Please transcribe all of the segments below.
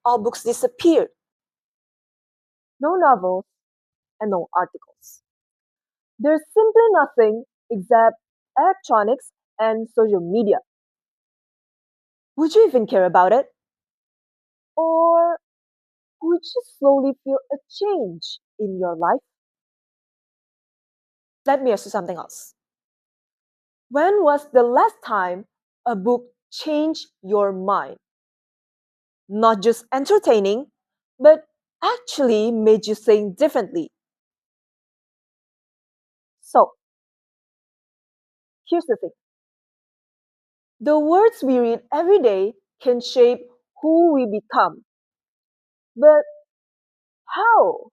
all books disappeared. No novels and no articles. There's simply nothing except electronics and social media. Would you even care about it? Or would you slowly feel a change in your life? Let me ask you something else. When was the last time a book changed your mind? Not just entertaining, but actually made you think differently. So, here's the thing, the words we read every day can shape who we become. But how?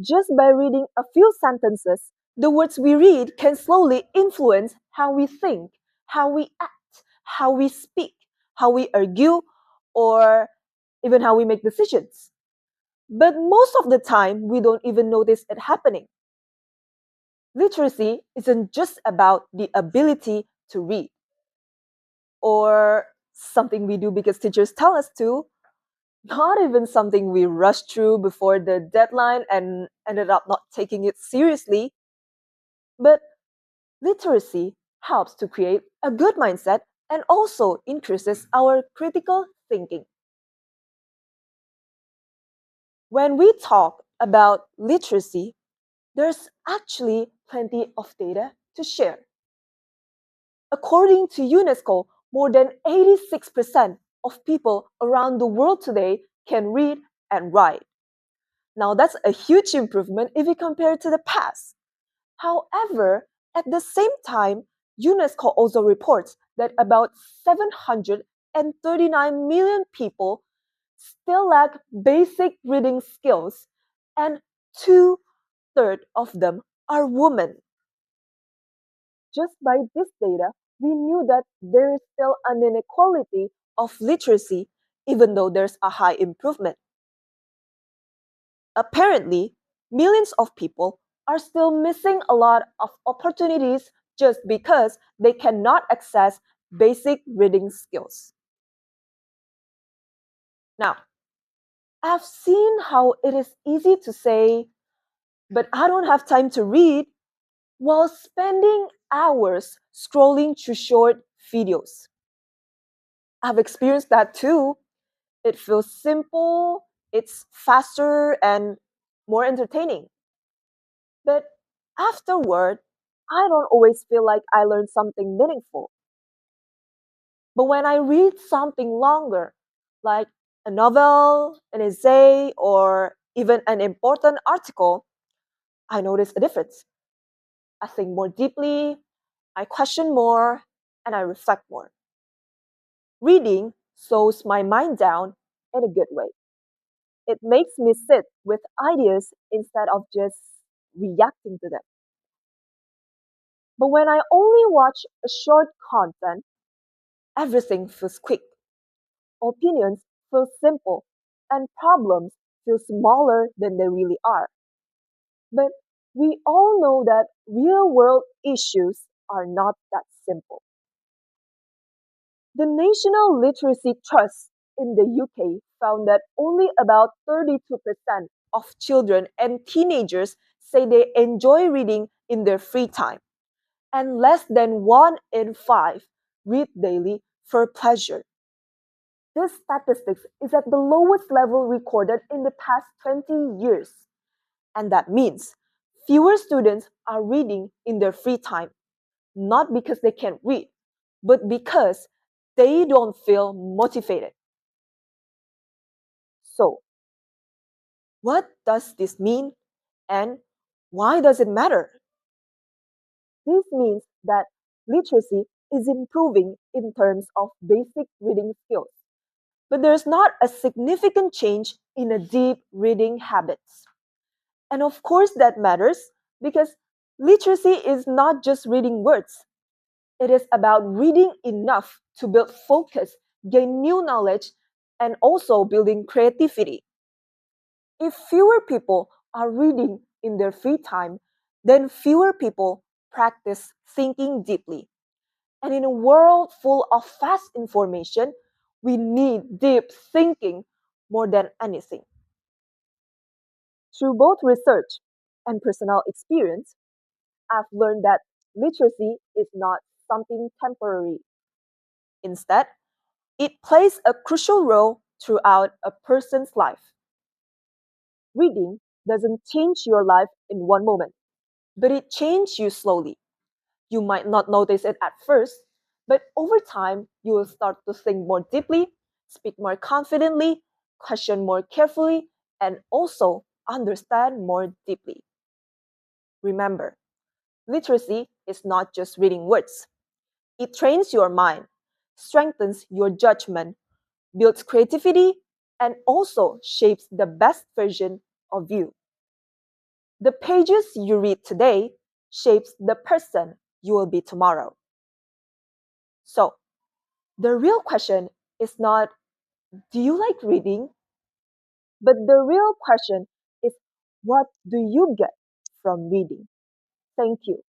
Just by reading a few sentences, the words we read can slowly influence how we think, how we act, how we speak, how we argue, or even how we make decisions. But most of the time, we don't even notice it happening. Literacy isn't just about the ability to read or something we do because teachers tell us to, not even something we rushed through before the deadline and ended up not taking it seriously. But literacy helps to create a good mindset and also increases our critical thinking. When we talk about literacy, there's actually plenty of data to share. According to UNESCO, more than 86% of people around the world today can read and write. Now, that's a huge improvement if we compare to the past. However, at the same time, UNESCO also reports that about 739 million people still lack basic reading skills, and two-thirds of them are women. Just by this data, we knew that there is still an inequality of literacy, even though there's a high improvement. Apparently, millions of people are still missing a lot of opportunities just because they cannot access basic reading skills. Now, I've seen how it is easy to say, but I don't have time to read, while spending hours scrolling through short videos. I've experienced that too. It feels simple, it's faster, and more entertaining. But afterward, I don't always feel like I learned something meaningful. But when I read something longer, like a novel, an essay, or even an important article, I notice a difference. I think more deeply, I question more, and I reflect more. Reading slows my mind down in a good way. It makes me sit with ideas instead of just reacting to them. But when I only watch a short content, everything feels quick. Opinions feel simple, and problems feel smaller than they really are. But we all know that real world issues are not that simple. The National Literacy Trust in the UK found that only about 32% of children and teenagers say they enjoy reading in their free time, and less than 1 in 5 read daily for pleasure. This statistics is at the lowest level recorded in the past 20 years. And that means fewer students are reading in their free time, not because they can't read, but because they don't feel motivated. So, what does this mean and why does it matter? This means that literacy is improving in terms of basic reading skills, but there's not a significant change in a deep reading habits. And of course, that matters because literacy is not just reading words, it is about reading enough to build focus, gain new knowledge, and also building creativity. If fewer people are reading in their free time, then fewer people practice thinking deeply. And in a world full of fast information, We need deep thinking more than anything. Through both research and personal experience, I've learned that literacy is not something temporary. Instead, it plays a crucial role throughout a person's life. Reading doesn't change your life in one moment, but it changes you slowly. You might not notice it at first, but over time, you will start to think more deeply, speak more confidently, question more carefully, and also understand more deeply. Remember, literacy is not just reading words, it trains your mind, strengthens your judgment, builds creativity, and also shapes the best version of you. The pages you read today shapes the person you will be tomorrow. So, the real question is not, do you like reading? But the real question is, what do you get from reading? Thank you.